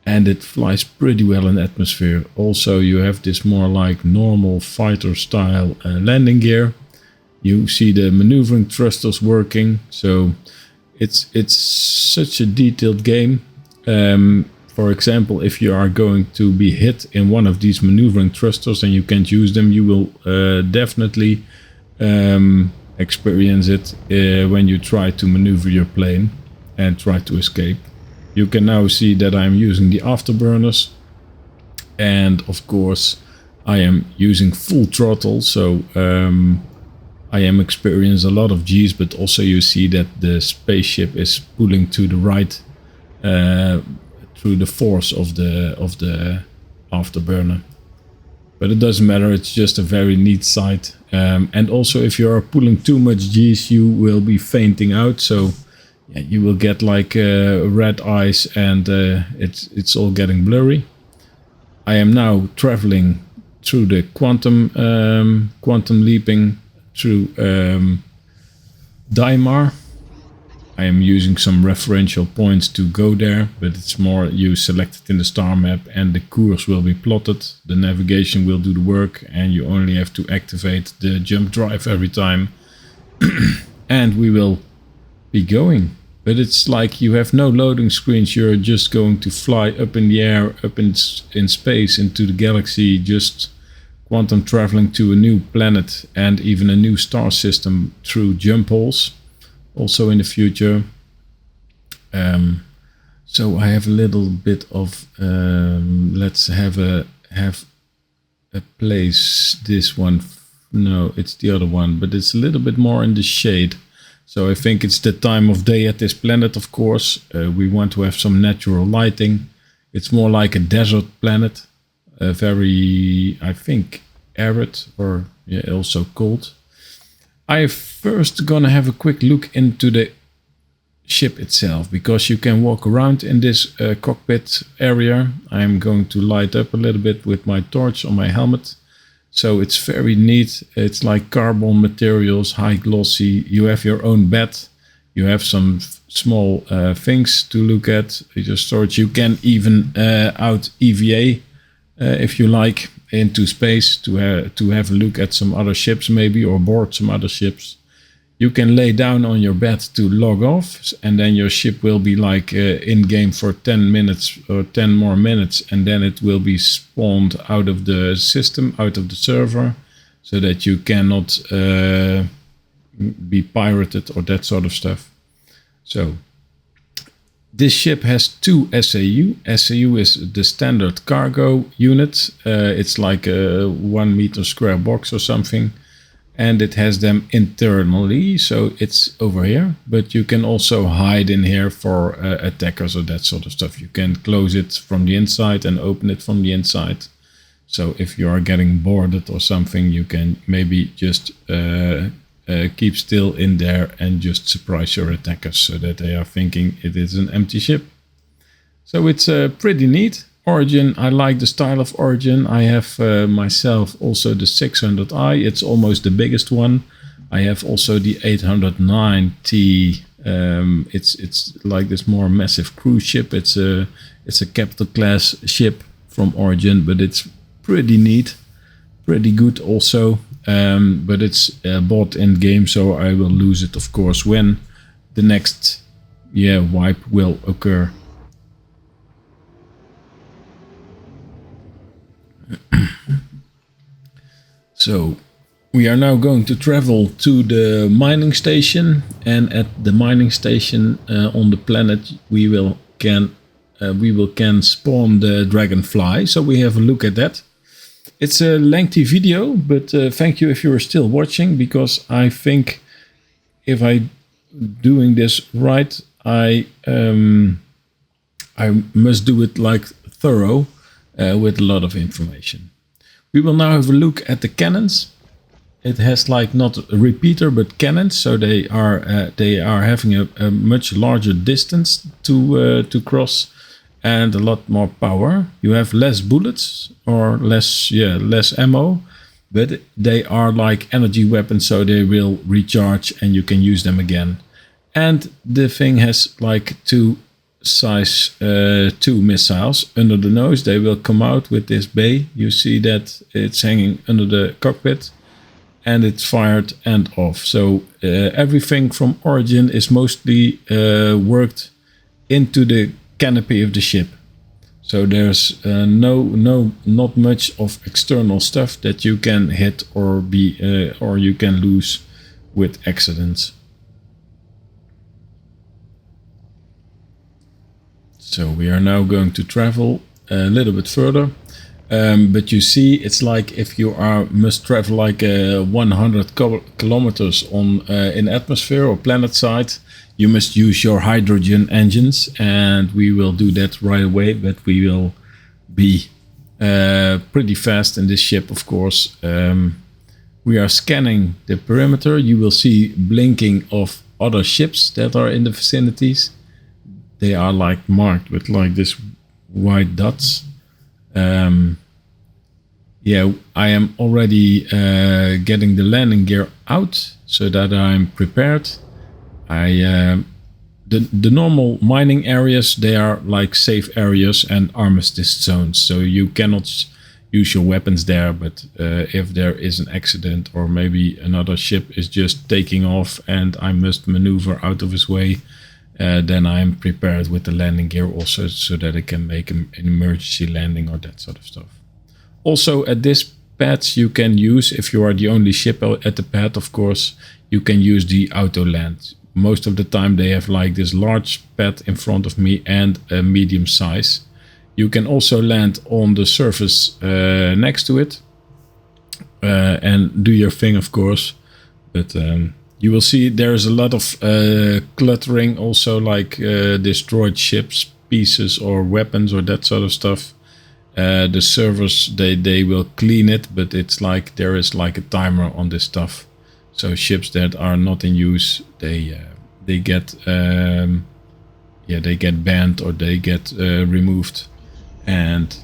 and it flies pretty well in atmosphere. Also, you have this more like normal fighter style landing gear. You see the maneuvering thrusters working, so it's such a detailed game. For example, if you are going to be hit in one of these maneuvering thrusters and you can't use them, you will definitely experience it when you try to maneuver your plane and try to escape. You can now see that I'm using the afterburners, and of course I am using full throttle, so I am experiencing a lot of G's, but also you see that the spaceship is pulling to the right through the force of the afterburner. But it doesn't matter, it's just a very neat sight. And also if you are pulling too much G's, you will be fainting out, so yeah, you will get like red eyes, and it's all getting blurry. I am now traveling through the quantum leaping through Daymar. I am using some referential points to go there, but it's more you select it in the star map and the course will be plotted. The navigation will do the work, and you only have to activate the jump drive every time. And we will be going. But it's like you have no loading screens, you're just going to fly up in the air, up in space, into the galaxy, just quantum traveling to a new planet and even a new star system through jump holes, also in the future. So I have a little bit of, let's have a place, this one, no, it's the other one, but it's a little bit more in the shade. So I think it's the time of day at this planet, of course. We want to have some natural lighting. It's more like a desert planet. Very, I think, arid, or yeah, also cold. I first gonna have a quick look into the ship itself, because you can walk around in this cockpit area. I'm going to light up a little bit with my torch on my helmet. So it's very neat. It's like carbon materials, high glossy. You have your own bed. You have some small things to look at. Your storage. You can even out EVA if you like into space to have a look at some other ships maybe, or board some other ships. You can lay down on your bed to log off, and then your ship will be like in game for 10 minutes or 10 more minutes, and then it will be spawned out of the system, out of the server, so that you cannot be pirated or that sort of stuff. So this ship has 2 SAU. SAU is the standard cargo unit. It's like a 1 meter square box or something. And it has them internally, so it's over here. But you can also hide in here for attackers or that sort of stuff. You can close it from the inside and open it from the inside. So if you are getting boarded or something, you can maybe just keep still in there and just surprise your attackers so that they are thinking it is an empty ship. So it's pretty neat. Origin, I like the style of Origin. I have myself also the 600i. It's almost the biggest one. I have also the 809T. It's like this more massive cruise ship. It's a capital class ship from Origin, but it's pretty neat, pretty good also. But it's bought in game, so I will lose it, of course, when the next wipe will occur. So we are now going to travel to the mining station, and at the mining station on the planet we will can spawn the dragonfly. So we have a look at that. It's a lengthy video, but thank you if you are still watching, because I think if I doing this right, I must do it like thorough with a lot of information. We will now have a look at the cannons. It has like not a repeater but cannons, so they are having a much larger distance to cross and a lot more power. You have less bullets or less ammo, but they are like energy weapons, so they will recharge and you can use them again. And the thing has like 2 size 2 missiles under the nose. They will come out with this bay. You see that it's hanging under the cockpit and it's fired and off. So everything from Origin is mostly worked into the canopy of the ship. So there's not much of external stuff that you can hit or you can lose with accidents. So we are now going to travel a little bit further, but you see it's like if you must travel like 100 kilometers in atmosphere or planet side, you must use your hydrogen engines, and we will do that right away. But we will be pretty fast in this ship, of course. We are scanning the perimeter. You will see blinking of other ships that are in the vicinities. They are like marked with like this white dots. I am already getting the landing gear out so that I'm prepared. The normal mining areas, they are like safe areas and armistice zones, so you cannot use your weapons there. But if there is an accident or maybe another ship is just taking off and I must maneuver out of his way, then I'm prepared with the landing gear also, so that I can make an emergency landing or that sort of stuff. Also at this pads you can use, if you are the only ship at the pad, of course, you can use the auto land. Most of the time they have like this large pad in front of me and a medium size. You can also land on the surface next to it and do your thing, of course. But you will see there's a lot of cluttering, also like destroyed ships, pieces or weapons or that sort of stuff. The servers, they will clean it, but it's like there is like a timer on this stuff. So ships that are not in use, they get they get banned or they get removed and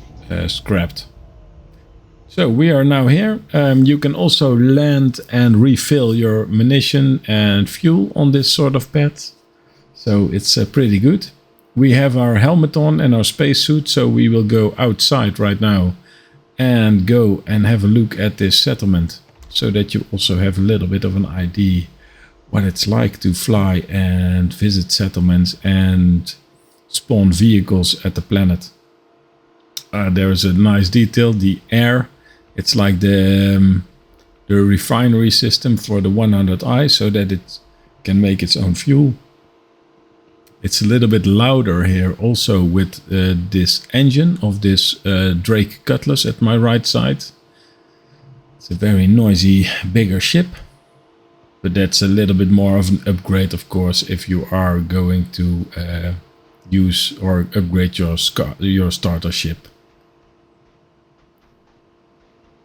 scrapped. So we are now here. You can also land and refill your munition and fuel on this sort of pad. So it's pretty good. We have our helmet on and our spacesuit, so we will go outside right now and go and have a look at this settlement, so that you also have a little bit of an idea what it's like to fly and visit settlements and spawn vehicles at the planet. There is a nice detail, the air. It's like the refinery system for the 100i, so that it can make its own fuel. It's a little bit louder here also with this engine of this Drake Cutlass at my right side. It's a very noisy, bigger ship. But that's a little bit more of an upgrade, of course, if you are going to use or upgrade your starter ship.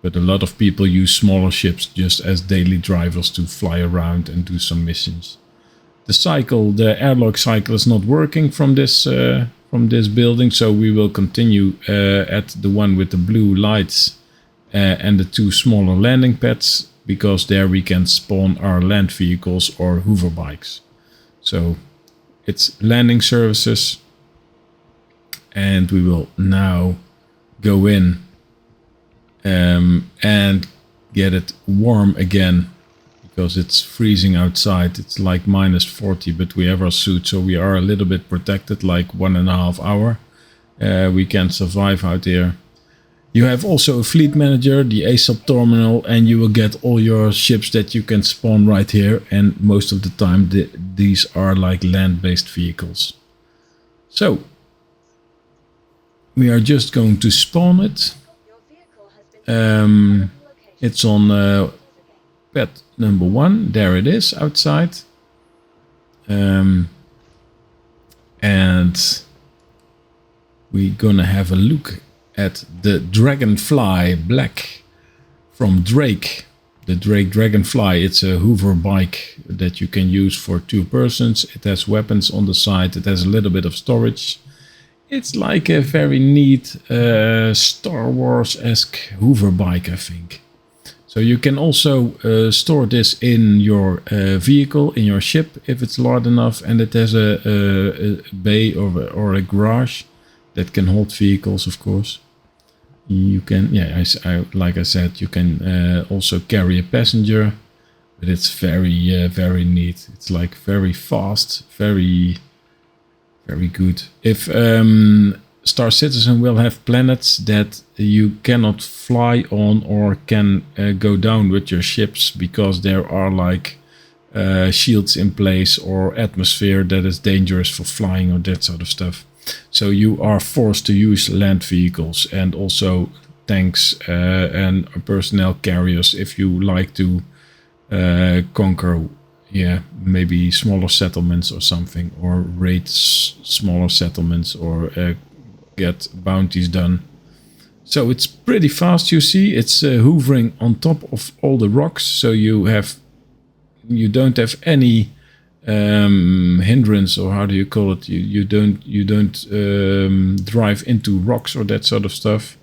But a lot of people use smaller ships just as daily drivers to fly around and do some missions. The airlock cycle is not working from this building, so we will continue at the one with the blue lights and the two smaller landing pads, because there we can spawn our land vehicles or Hooverbikes. So it's landing services, and we will now go in and get it warm again, because it's freezing outside. It's like -40, but we have our suit, so we are a little bit protected, like 1.5 hours. We can survive out here. You have also a fleet manager, the ASAP terminal, and you will get all your ships that you can spawn right here. And most of the time these are like land-based vehicles. So we are just going to spawn it. It's on pad number 1. There it is outside. And we're gonna have a look at the Dragonfly Black from DRAKE. The DRAKE Dragonfly, it's a Hooverbike that you can use for 2 persons. It has weapons on the side. It has a little bit of storage. It's like a very neat Star Wars-esque Hooverbike, I think. So you can also store this in your vehicle, in your ship, if it's large enough, and it has a bay or a garage that can hold vehicles, of course. You can, like I said, you can also carry a passenger, but it's very neat. It's like very fast, very good. If Star Citizen will have planets that you cannot fly on or can go down with your ships, because there are like shields in place or atmosphere that is dangerous for flying or that sort of stuff. So you are forced to use land vehicles and also tanks and personnel carriers if you like to conquer, maybe smaller settlements or something, or raid smaller settlements, or get bounties done. So it's pretty fast, you see. It's hoovering on top of all the rocks, so you don't have any hindrance, or how do you call it? You don't drive into rocks or that sort of stuff.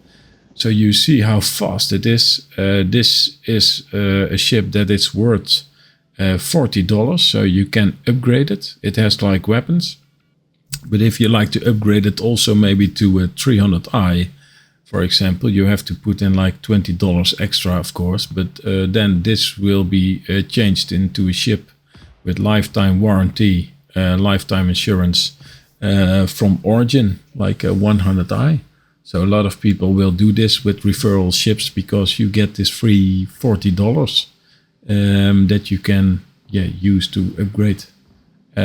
So you see how fast it is. This is a ship that is worth $40, so you can upgrade it. It has like weapons, but if you like to upgrade it also maybe to a 300i, for example, you have to put in like $20 extra, of course, but then this will be changed into a ship with lifetime warranty, lifetime insurance from origin, like a 100i. So a lot of people will do this with referral ships, because you get this free $40 that you can use to upgrade.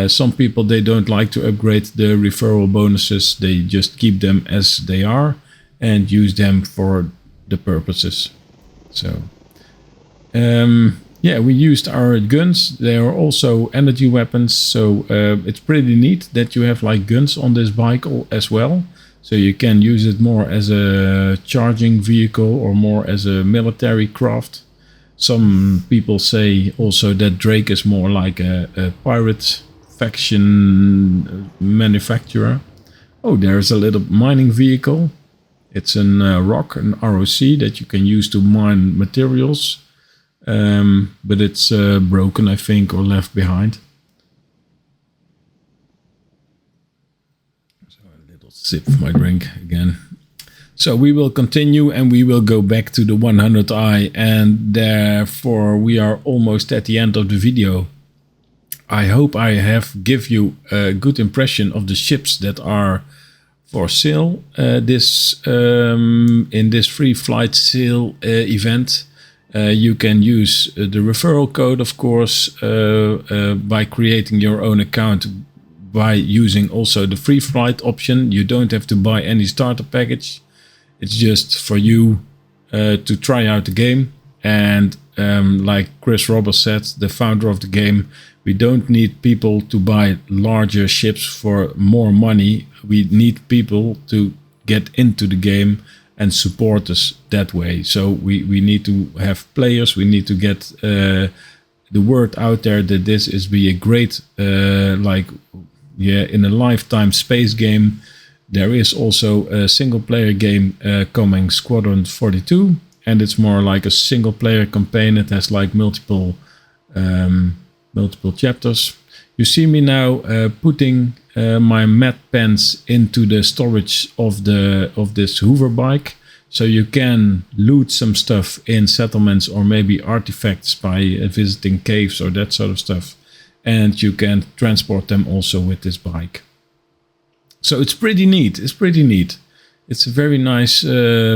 Some people, they don't like to upgrade the referral bonuses. They just keep them as they are and use them for the purposes. So we used our guns. They are also energy weapons, so it's pretty neat that you have like guns on this bike as well. So you can use it more as a charging vehicle or more as a military craft. Some people say also that Drake is more like a pirate faction manufacturer. Oh, there's a little mining vehicle. It's an rock, an ROC that you can use to mine materials. But it's broken, I think, or left behind. So a little sip of my drink again. So we will continue and we will go back to the 100i, and therefore we are almost at the end of the video. I hope I have give you a good impression of the ships that are for sale in this free flight sale event. You can use the referral code, of course, by creating your own account by using also the free flight option. You don't have to buy any starter package. It's just for you to try out the game. And like Chris Roberts said, the founder of the game, we don't need people to buy larger ships for more money. We need people to get into the game and support us that way. So we need to have players. We need to get the word out there that this is be a great, in a lifetime space game. There is also a single player game coming, Squadron 42, and it's more like a single player campaign. It has like multiple chapters. You see me now putting my mat pens into the storage of this Hooverbike, so you can loot some stuff in settlements or maybe artifacts by visiting caves or that sort of stuff, and you can transport them also with this bike. So it's pretty neat. It's a very nice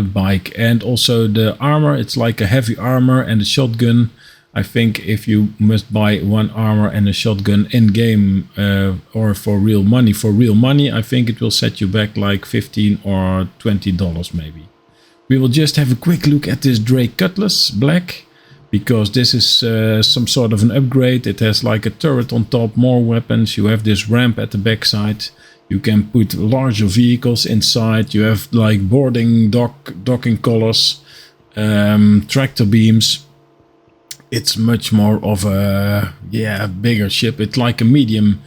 bike, and also the armor. It's like a heavy armor and a shotgun. I think if you must buy one armor and a shotgun in game or for real money, I think it will set you back like $15 or $20 maybe. We will just have a quick look at this DRAKE Cutlass Black, because this is some sort of an upgrade. It has like a turret on top, more weapons. You have this ramp at the backside. You can put larger vehicles inside. You have like docking collars, tractor beams. It's much more of a bigger ship. It's like a medium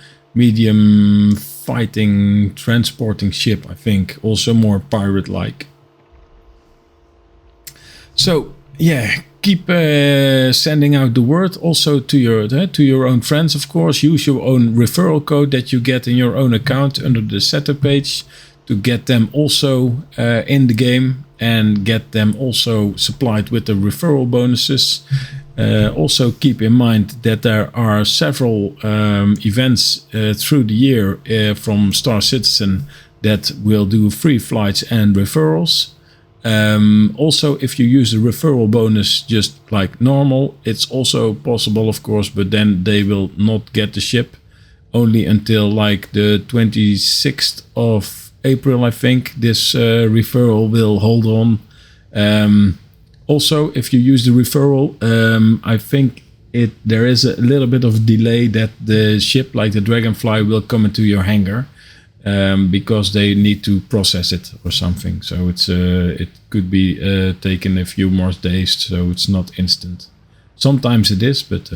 fighting transporting ship, I think. Also more pirate-like. So yeah, keep sending out the word also to your own friends, of course. Use your own referral code that you get in your own account under the setup page to get them also in the game and get them also supplied with the referral bonuses. Also keep in mind that there are several events through the year from Star Citizen that will do free flights and referrals. Also, if you use the referral bonus just like normal, it's also possible, of course, but then they will not get the ship only until like the 26th of April, I think. This referral will hold on. Also, if you use the referral, I think there is a little bit of delay that the ship, like the Dragonfly, will come into your hangar. Because they need to process it or something, so it could be taken a few more days, so it's not instant. Sometimes it is, but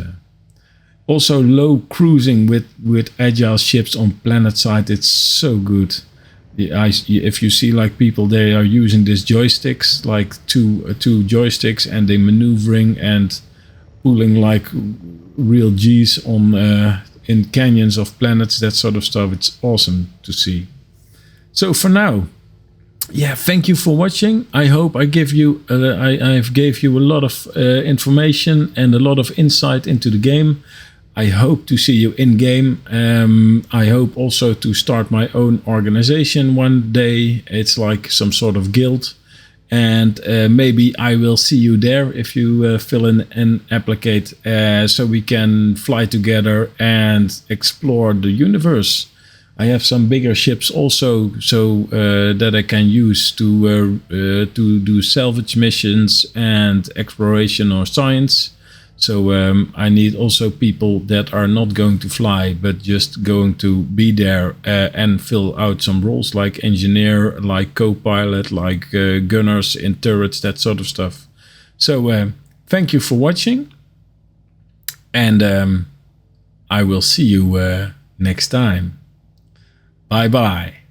also low cruising with agile ships on planet side, it's so good. If you see like people, they are using these joysticks, like two joysticks, and they maneuvering and pulling like real G's on in canyons of planets, that sort of stuff. It's awesome to see. So for now, yeah, thank you for watching. I hope I gave you I've gave you a lot of information and a lot of insight into the game. I hope to see you in game. I hope also to start my own organization one day. It's like some sort of guild. And maybe I will see you there if you fill in an applicate, so we can fly together and explore the universe. I have some bigger ships also, so that I can use to do salvage missions and exploration or science. So I need also people that are not going to fly, but just going to be there and fill out some roles like engineer, like co-pilot, like gunners in turrets, that sort of stuff. So thank you for watching. And I will see you next time. Bye bye.